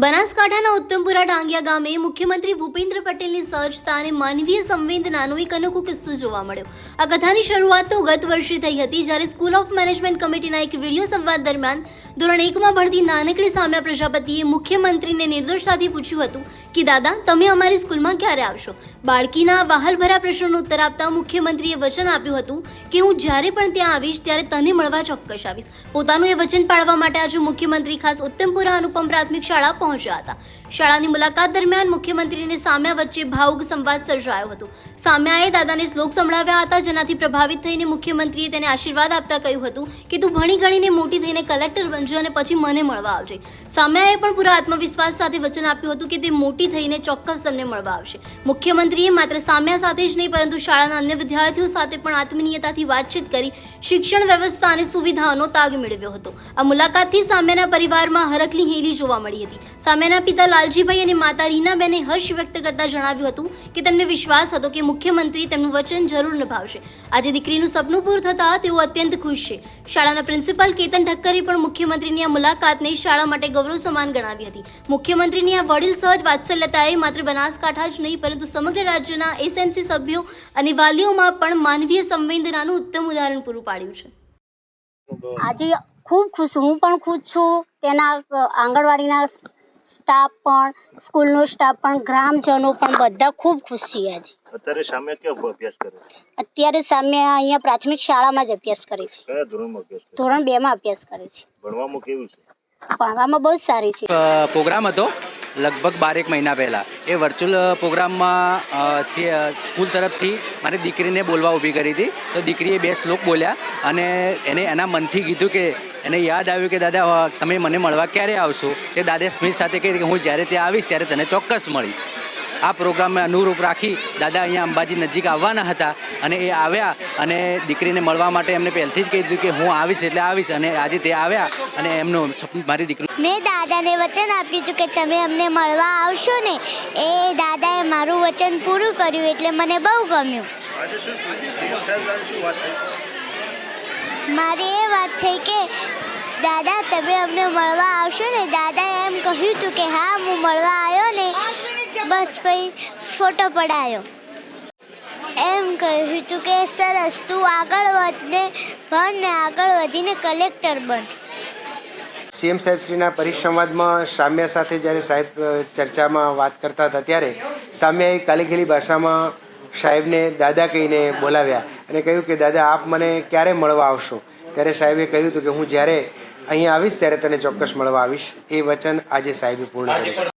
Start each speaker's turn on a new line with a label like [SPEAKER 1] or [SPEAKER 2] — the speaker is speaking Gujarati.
[SPEAKER 1] બનાસકાંઠાના ઉત્તમપુરા ડાંગિયા ગામે મુખ્યમંત્રી ભૂપેન્દ્ર પટેલની સહજતા અને માનવીય સંવેદનાનો એક અનોખો કિસ્સો જોવા મળ્યો। આ કથાની શરૂઆત તો ગત વર્ષે થઈ હતી, જ્યારે સ્કૂલ ઓફ મેનેજમેન્ટ કમિટીના એક વિડીયો સંવાદ દરમિયાન ધોરણ 1માં ભણતી નાનકડી સામ્યા પ્રજાપતિએ મુખ્યમંત્રીને નિર્દોષતાથી પૂછ્યું હતું કે દાદા, તમે અમારી સ્કૂલમાં ક્યારે આવશો? બાળકીના વહાલભરા પ્રશ્નનો ઉત્તર આપતા મુખ્યમંત્રીએ વચન આપ્યું હતું કે હું જ્યારે પણ ત્યાં આવીશ ત્યારે તને મળવા ચોક્કસ આવીશ। પોતાનું એ વચન પાળવા માટે આજે મુખ્યમંત્રી ખાસ ઉત્તમપુરા અનુપમ પ્રાથમિક શાળા પહોંચ્યા હતા। શાળાની મુલાકાત દરમિયાન મુખ્યમંત્રીને સામ્યા વચ્ચે ભાવુક સંવાદ સર્જાયો હતો। સામ્યાએ દાદાને શ્લોક સંભળાવ્યા હતા, જેનાથી પ્રભાવિત થઈને મુખ્યમંત્રીએ તેને આશીર્વાદ આપતા કહ્યું હતું કે તું ભણી ગણીને મોટી થઈને કલેક્ટર બનજે અને પછી મને મળવા આવજે। સામ્યાએ પણ પૂરા આત્મવિશ્વાસ સાથે વચન આપ્યું હતું કે તે મોટી થઈને ચોક્કસ તમને મળવા આવશે। મુખ્યમંત્રીએ માત્ર સામ્યા સાથે જ નહીં, પરંતુ શાળાના અન્ય વિદ્યાર્થીઓ સાથે પણ આત્મીયતાથી વાતચીત કરી શિક્ષણ વ્યવસ્થા અને સુવિધાઓનો તાગ મેળવ્યો હતો। આ મુલાકાતથી સામ્યાના પરિવારમાં હરખની હેલી જોવા મળી હતી। સામ્યાના પિતા લાલજીભાઈ અને માતા રીનાબેને હર્ષ વ્યક્ત કરતા જણાવ્યું હતું કે તેમને વિશ્વાસ હતો કે મુખ્યમંત્રી તેમનું વચન જરૂર નિભાવશે। આજે દીકરીનું સપનું પૂરું થતાં તેઓ અત્યંત ખુશ છે। શાળાના પ્રિન્સિપાલ કેતન ઠક્કરે પણ મુખ્યમંત્રીની આ મુલાકાતને શાળા માટે ગૌરવ સમાન ગણાવી હતી। મુખ્યમંત્રીની આ વડીલ સહજ વાત્સલ્યતાએ માત્ર બનાસકાંઠા જ નહીં, પરંતુ સમગ્ર રાજ્યના એસએમસી સભ્યો અને વાલીઓમાં પણ માનવીય સંવેદનાનું ઉત્તમ ઉદાહરણ પૂરું પાડ્યું છે।
[SPEAKER 2] આજે ખૂબ ખુશ, હું પણ ખુશ છું, તેના આંગણવાડીના સ્ટાફ પણ, સ્કૂલનો સ્ટાફ પણ, ગ્રામજનો પણ બધા ખૂબ ખુશ છીએ। આજે
[SPEAKER 3] અત્યારે સામ્યા ક્યાં અભ્યાસ કરે છે?
[SPEAKER 2] અત્યારે સામ્યા અહીંયા પ્રાથમિક શાળામાં જ અભ્યાસ કરે છે।
[SPEAKER 3] કયા ધોરણમાં અભ્યાસ કરે?
[SPEAKER 2] ધોરણ 2માં અભ્યાસ કરે છે।
[SPEAKER 3] ભણવામાં કેવું છે?
[SPEAKER 2] ભણવામાં બહુ જ સારી છે।
[SPEAKER 4] પ્રોગ્રામ હતો લગભગ 12 મહિના પહેલાં। એ વર્ચ્યુઅલ પ્રોગ્રામમાં સ્કૂલ તરફથી મારી દીકરીને બોલવા ઊભી કરી હતી, તો દીકરીએ 2 શ્લોક બોલ્યા અને એને એના મનથી કીધું કે એને યાદ આવ્યું કે દાદા તમે મને મળવા ક્યારે આવશો? તે દાદાએ સ્મિત સાથે કહી કે હું જ્યારે ત્યાં આવીશ ત્યારે તને ચોક્કસ મળીશ। આ પ્રોગ્રામને અનુરૂપ રાખી દાદા અહીંયા અંબાજી નજીક આવવાના હતા અને એ આવ્યા અને દીકરીને મળવા માટે એમને પહેલથી જ કહી દીધું કે હું આવીશ એટલે આવીશ, અને આજે તે આવ્યા અને એમનું સપનું મારી દીકરી
[SPEAKER 5] મેં દાદાને વચન આપ્યું હતું કે તમે અમને મળવા આવશો ને, એ દાદાએ મારું વચન પૂરું કર્યું એટલે મને બહુ ગમ્યું। મારી એ વાત થઈ કે દાદા તમે અમને મળવા આવશો ને, દાદાએ એમ કહ્યું હતું કે હા હું મળવા આવ્યો ને, બસ પછી ફોટો પડાયો। એમ કહ્યું હતું કે સરસ, તું આગળ વધને ભણ ને આગળ વધીને કલેક્ટર બન।
[SPEAKER 6] સીએમ સાહેબશ્રીના પરિસંવાદમાં સામ્યા સાથે જ્યારે સાહેબ ચર્ચામાં વાત કરતા હતા, ત્યારે સામ્યાએ કાલીખેલી ભાષામાં સાહેબને દાદા કહીને બોલાવ્યા અને કહ્યું કે દાદા આપ મને ક્યારે મળવા આવશો? ત્યારે સાહેબે કહ્યું હતું કે હું જ્યારે અહીંયા આવીશ ત્યારે તને ચોક્કસ મળવા આવીશ। એ વચન આજે સાહેબે પૂર્ણ કર્યું છે।